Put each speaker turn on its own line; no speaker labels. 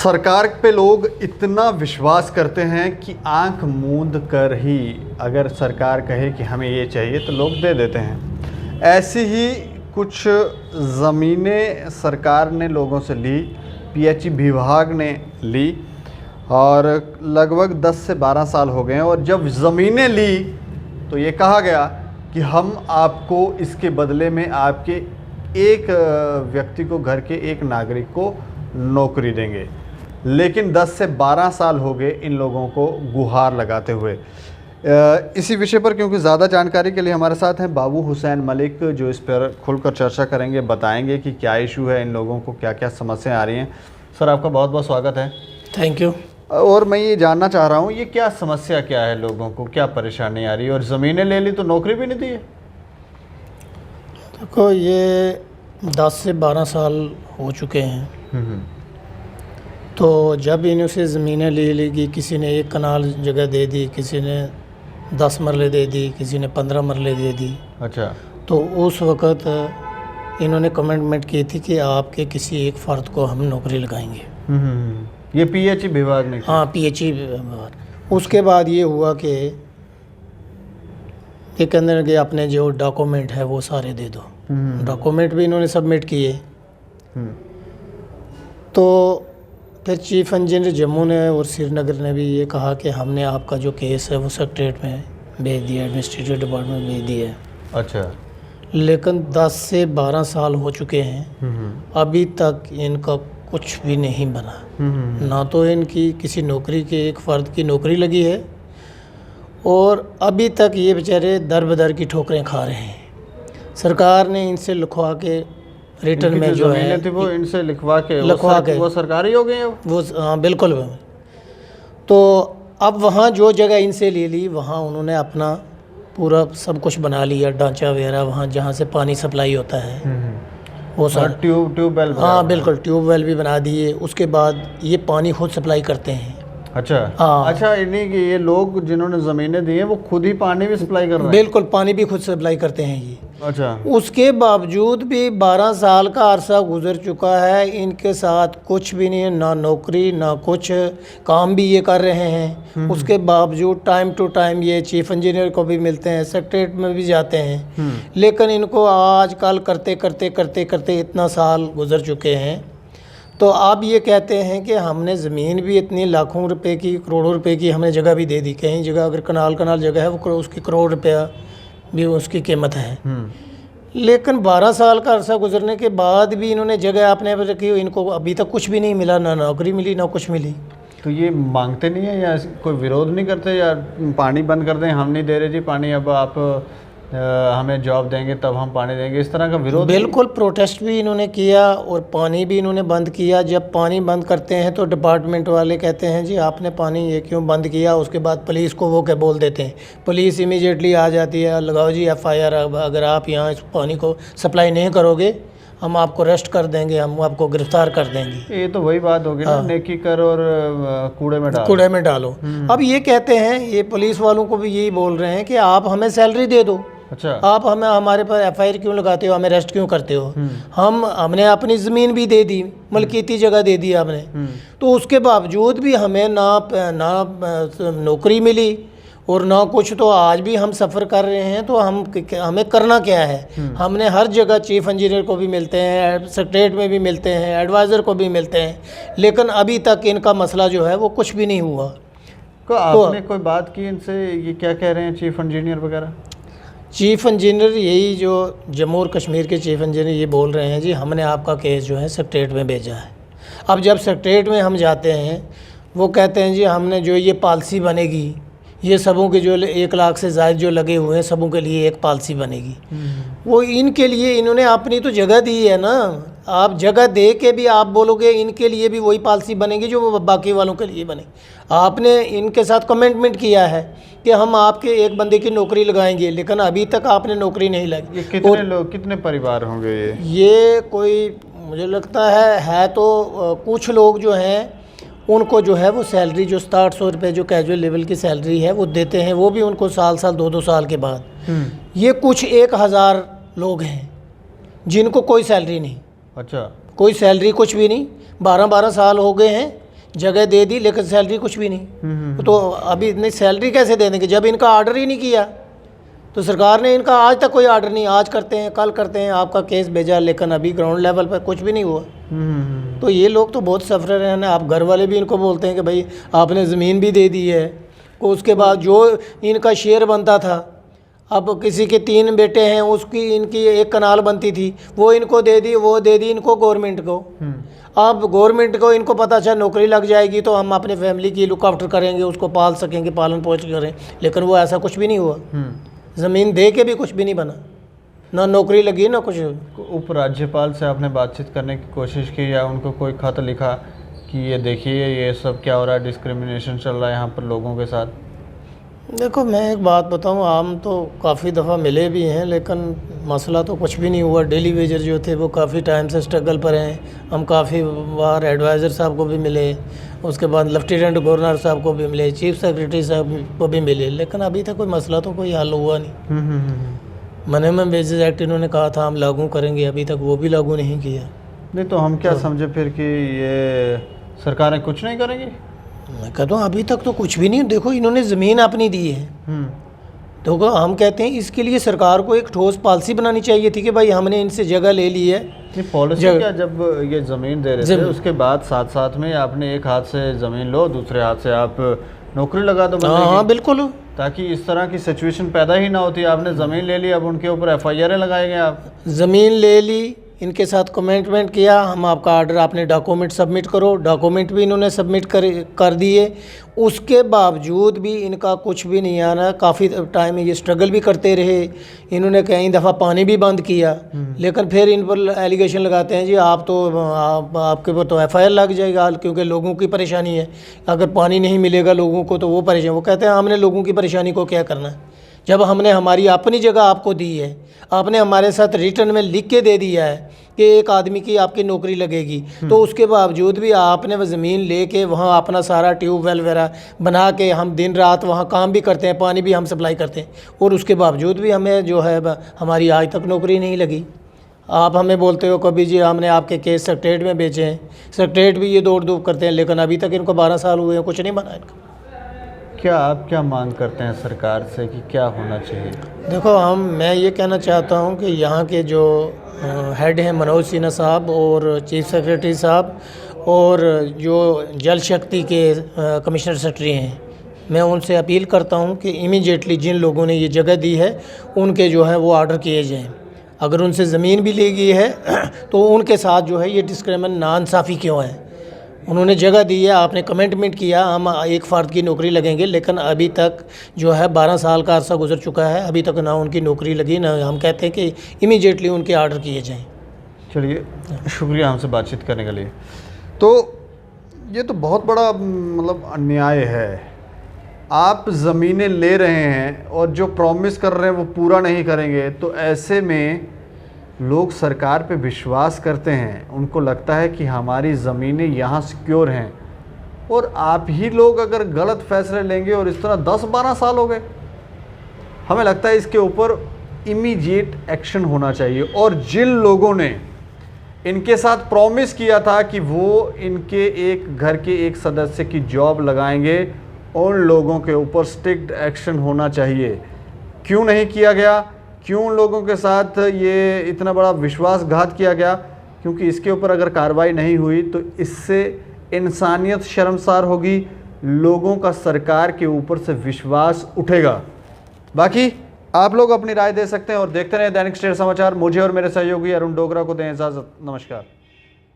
सरकार पे लोग इतना विश्वास करते हैं कि आंख मूंद कर ही अगर सरकार कहे कि हमें ये चाहिए तो लोग दे देते हैं। ऐसी ही कुछ ज़मीनें सरकार ने लोगों से ली, पीएचई विभाग ने ली और लगभग 10 से 12 साल हो गए हैं। और जब ज़मीनें ली तो ये कहा गया कि हम आपको इसके बदले में आपके एक व्यक्ति को, घर के एक नागरिक को नौकरी देंगे। लेकिन 10 से 12 साल हो गए इन लोगों को गुहार लगाते हुए। इसी विषय पर क्योंकि ज़्यादा जानकारी के लिए हमारे साथ हैं बाबू हुसैन मलिक, जो इस पर खुलकर चर्चा करेंगे, बताएंगे कि क्या इशू है, इन लोगों को क्या क्या समस्याएं आ रही हैं। सर, आपका बहुत बहुत स्वागत है।
Thank you.
और मैं ये जानना चाह रहा हूँ, ये क्या समस्या क्या है, लोगों को क्या परेशानी आ रही है? और ज़मीनें ले ली तो नौकरी भी नहीं दी है।
देखो, ये 10 से 12 साल हो चुके हैं। तो जब इनसे ज़मीनें ले लेगी, किसी ने 1 कनाल जगह दे दी, किसी ने 10 मरले दे दी, किसी ने 15 मरले दे दी।
अच्छा।
तो उस वक़्त इन्होंने कमिटमेंट की थी कि आपके किसी एक फ़र्द को हम नौकरी लगाएंगे।
ये पीएचई विभाग ने?
हाँ, पीएचई विभाग। उसके बाद ये हुआ कि ये कहने लगे अपने जो डॉक्यूमेंट है वो सारे दे दो। डॉक्यूमेंट भी इन्होंने सबमिट किए। तो फिर चीफ इंजीनियर जम्मू ने और श्रीनगर ने भी ये कहा कि हमने आपका जो केस है वो सेक्रेटरीट में भेज दिया, एडमिनिस्ट्रेटिव डिपार्टमेंट में भेज दिया है।
अच्छा।
लेकिन 10 से 12 साल हो चुके हैं, अभी तक इनका कुछ भी नहीं बना। ना तो इनकी किसी नौकरी के एक फ़र्द की नौकरी लगी है और अभी तक ये बेचारे दर बदर की ठोकरें खा रहे हैं। सरकार ने इनसे लिखवा के रिटर्न में जो है
वो इनसे लिखवा के वो सरकारी हो गए हैं
वो। हाँ, बिल्कुल। तो अब वहाँ जो जगह इनसे ले ली, वहाँ उन्होंने अपना पूरा सब कुछ बना लिया, ढांचा वगैरह, वहाँ जहाँ से पानी सप्लाई होता है वो सारा
ट्यूबवेल।
हाँ बिल्कुल, ट्यूबवेल भी बना दिए। उसके बाद ये पानी खुद सप्लाई करते हैं।
अच्छा।
हाँ।
अच्छा, इन्हीं की ये लोग जिन्होंने ज़मीनें दी हैं वो खुद ही पानी भी सप्लाई कर रहे हैं?
बिल्कुल, पानी भी खुद सप्लाई करते हैं ये।
अच्छा।
उसके बावजूद भी 12 साल का अरसा गुजर चुका है, इनके साथ कुछ भी नहीं है, ना नौकरी ना कुछ, काम भी ये कर रहे हैं। उसके बावजूद टाइम टू टाइम ये चीफ इंजीनियर को भी मिलते हैं, सेक्रेटरीट में भी जाते हैं। लेकिन इनको आजकल करते करते करते करते इतना साल गुजर चुके हैं। तो आप ये कहते हैं कि हमने ज़मीन भी इतनी लाखों रुपए की, करोड़ों रुपए की हमने जगह भी दे दी। कहीं जगह अगर कनाल जगह है वो उसकी करोड़ रुपया भी उसकी कीमत है। लेकिन 12 साल का अरसा गुजरने के बाद भी इन्होंने जगह अपने पर रखी, इनको अभी तक कुछ भी नहीं मिला, ना नौकरी मिली ना कुछ मिली।
तो ये मांगते नहीं है या कोई विरोध नहीं करते, या पानी बंद कर दें, हम नहीं दे रहे जी पानी, अब आप हमें जॉब देंगे तब हम पानी देंगे, इस तरह का विरोध?
बिल्कुल, प्रोटेस्ट भी इन्होंने किया और पानी भी इन्होंने बंद किया। जब पानी बंद करते हैं तो डिपार्टमेंट वाले कहते हैं जी आपने पानी ये क्यों बंद किया। उसके बाद पुलिस को वो क्या बोल देते हैं, पुलिस इमीडिएटली आ जाती है, लगाओ जी FIR, अगर आप यहाँ इस पानी को सप्लाई नहीं करोगे हम आपको अरेस्ट कर देंगे, हम आपको गिरफ्तार कर देंगे।
ये तो वही बात होगी ना, नेकी कर और कूड़े में डालो।
अब ये कहते हैं, ये पुलिस वालों को भी यही बोल रहे हैं कि आप हमें सैलरी दे दो।
अच्छा।
आप हमें हमारे पर FIR क्यों लगाते हो, हमें अरेस्ट क्यों करते हो? हमने अपनी ज़मीन भी दे दी, मलकीती जगह दे दी हमने, तो उसके बावजूद भी हमें ना नौकरी मिली और ना कुछ। तो आज भी हम सफ़र कर रहे हैं, तो हमें करना क्या है? हमने हर जगह चीफ इंजीनियर को भी मिलते हैं, सेक्रेटरीट में भी मिलते हैं, एडवाइज़र को भी मिलते हैं, लेकिन अभी तक इनका मसला जो है वो कुछ भी नहीं हुआ।
आपने कोई बात की इनसे, ये क्या कह रहे हैं चीफ इंजीनियर वगैरह?
चीफ इंजीनियर यही, जो जम्मू और कश्मीर के चीफ इंजीनियर ये बोल रहे हैं जी हमने आपका केस जो है सेक्रेटरीट में भेजा है। अब जब सेक्रेटरीट में हम जाते हैं, वो कहते हैं जी हमने जो ये पॉलिसी बनेगी, ये सबों के जो 1 लाख से ज़्यादा जो लगे हुए हैं सबों के लिए एक पॉलिसी बनेगी। वो इनके लिए इन्होंने अपनी तो जगह दी है ना, आप जगह दे के भी आप बोलोगे इनके लिए भी वही पॉलिसी बनेगी जो बाकी वालों के लिए बने। आपने इनके साथ कमिटमेंट किया है कि हम आपके एक बंदे की नौकरी लगाएंगे, लेकिन अभी तक आपने नौकरी नहीं लगी।
ये कितने लोग, कितने परिवार होंगे
ये कोई मुझे लगता है तो कुछ लोग जो हैं उनको जो है वो सैलरी जो 6700 रुपये जो कैजुअल लेवल की सैलरी है वो देते हैं, वो भी उनको साल 2-2 साल के बाद। ये कुछ 1000 लोग हैं जिनको कोई सैलरी नहीं।
अच्छा।
कोई सैलरी कुछ भी नहीं, 12-12 साल हो गए हैं, जगह दे दी लेकिन सैलरी कुछ भी नहीं। तो अभी इतनी सैलरी कैसे दे देंगे जब इनका ऑर्डर ही नहीं किया? तो सरकार ने इनका आज तक कोई ऑर्डर नहीं, आज करते हैं कल करते हैं, आपका केस भेजा, लेकिन अभी ग्राउंड लेवल पर कुछ भी नहीं हुआ। तो ये लोग तो बहुत सफर हैं ना। आप घर वाले भी इनको बोलते हैं कि भाई आपने ज़मीन भी दे दी है, उसके बाद जो इनका शेयर बनता था, अब किसी के 3 बेटे हैं, उसकी इनकी 1 कनाल बनती थी, वो इनको दे दी, वो दे दी इनको गवर्नमेंट को। अब गवर्नमेंट को इनको पता चला नौकरी लग जाएगी तो हम अपने फैमिली की लुक आफ्टर करेंगे, उसको पाल सकेंगे, पालन पोषण करें, लेकिन वो ऐसा कुछ भी नहीं हुआ। ज़मीन दे के भी कुछ भी नहीं बना, ना नौकरी लगी ना कुछ।
उपराज्यपाल से आपने बातचीत करने की कोशिश की या उनको कोई खत लिखा कि ये देखिए ये सब क्या हो रहा है, डिस्क्रिमिनेशन चल रहा है यहाँ पर लोगों के साथ?
देखो मैं एक बात बताऊँ, हम तो काफ़ी दफ़ा मिले भी हैं लेकिन मसला तो कुछ भी नहीं हुआ। डेली वेजर जो थे वो काफ़ी टाइम से स्ट्रगल पर हैं। हम काफ़ी बार एडवाइज़र साहब को भी मिले, उसके बाद लेफ्टिनेंट गवर्नर साहब को भी मिले, चीफ सेक्रेटरी साहब को भी मिले, लेकिन अभी तक कोई मसला तो कोई हल हुआ नहीं। मिनिमम वेजेस एक्ट इन्होंने कहा था हम लागू करेंगे, अभी तक वो भी लागू नहीं किया।
नहीं तो हम क्या समझे फिर कि ये सरकारें कुछ नहीं करेंगी?
मैं कहता हूँ अभी तक तो कुछ भी नहीं। देखो इन्होंने ज़मीन अपनी दी है, तो हम कहते हैं इसके लिए सरकार को एक ठोस पॉलिसी बनानी चाहिए थी कि भाई हमने इनसे जगह ले ली है।
ये पॉलिसी क्या, जब ये ज़मीन दे रहे थे उसके बाद साथ साथ में आपने एक हाथ से ज़मीन लो, दूसरे हाथ से आप नौकरी लगा दो?
हाँ बिल्कुल,
ताकि इस तरह की सिचुएशन पैदा ही ना होती। आपने ज़मीन ले ली, अब उनके ऊपर FIR लगाएंगे आप।
ज़मीन ले ली, इनके साथ कमिटमेंट किया, हम आपका ऑर्डर, आपने डॉक्यूमेंट सबमिट करो, डॉक्यूमेंट भी इन्होंने सबमिट कर दिए, उसके बावजूद भी इनका कुछ भी नहीं आना। काफ़ी टाइम ये स्ट्रगल भी करते रहे। इन्होंने कई दफ़ा पानी भी बंद किया, लेकिन फिर इन पर एलिगेशन लगाते हैं जी आप तो आपके ऊपर तो FIR लग जाएगा क्योंकि लोगों की परेशानी है, अगर पानी नहीं मिलेगा लोगों को तो वो परेशान। वो कहते हैं हमने लोगों की परेशानी को क्या करना है जब हमने हमारी अपनी जगह आपको दी है, आपने हमारे साथ रिटर्न में लिख के दे दिया है कि एक आदमी की आपकी नौकरी लगेगी, तो उसके बावजूद भी आपने वो ज़मीन लेके वहाँ अपना सारा ट्यूबवेल वगैरह बना के हम दिन रात वहाँ काम भी करते हैं, पानी भी हम सप्लाई करते हैं, और उसके बावजूद भी हमें जो है हमारी आज तक नौकरी नहीं लगी। आप हमें बोलते हो कभी जी हमने आपके केस सेक्रेटरीट में भेजे हैं, सेक्रेटरीट भी ये दौड़ धूप करते हैं, लेकिन अभी तक इनको 12 साल हुए हैं, कुछ नहीं बना इनका।
क्या आप क्या मांग करते हैं सरकार से कि क्या होना चाहिए?
देखो मैं ये कहना चाहता हूँ कि यहाँ के जो हेड हैं मनोज सिन्हा साहब और चीफ सेक्रेटरी साहब और जो जल शक्ति के कमिश्नर सेक्रेटरी हैं, मैं उनसे अपील करता हूँ कि इमीडिएटली जिन लोगों ने ये जगह दी है उनके जो है वो ऑर्डर किए जाएँ। अगर उनसे ज़मीन भी ली गई है तो उनके साथ जो है ये डिस्क्रिमिनेशन नाइंसाफ़ी क्यों है? उन्होंने जगह दी है, आपने कमिटमेंट किया हम एक फ़र्द की नौकरी लगेंगे, लेकिन अभी तक जो है 12 साल का अर्सा गुजर चुका है, अभी तक ना उनकी नौकरी लगी, ना हम कहते हैं कि इमीडिएटली उनके ऑर्डर किए जाएं।
चलिए, शुक्रिया हमसे बातचीत करने के लिए। तो ये तो बहुत बड़ा मतलब अन्याय है। आप ज़मीनें ले रहे हैं और जो प्रॉमिस कर रहे हैं वो पूरा नहीं करेंगे, तो ऐसे में लोग सरकार पे विश्वास करते हैं, उनको लगता है कि हमारी ज़मीनें यहाँ सिक्योर हैं, और आप ही लोग अगर गलत फैसले लेंगे और इस तरह 10-12 साल हो गए। हमें लगता है इसके ऊपर इमीडिएट एक्शन होना चाहिए, और जिन लोगों ने इनके साथ प्रॉमिस किया था कि वो इनके एक घर के एक सदस्य की जॉब लगाएंगे, उन लोगों के ऊपर स्ट्रिक्ट एक्शन होना चाहिए। क्यों नहीं किया गया? क्यों लोगों के साथ ये इतना बड़ा विश्वासघात किया गया? क्योंकि इसके ऊपर अगर कार्रवाई नहीं हुई तो इससे इंसानियत शर्मसार होगी, लोगों का सरकार के ऊपर से विश्वास उठेगा। बाकी आप लोग अपनी राय दे सकते हैं और देखते रहें दैनिक स्टेट समाचार। मुझे और मेरे सहयोगी अरुण डोगरा को दें इजाज़त। नमस्कार।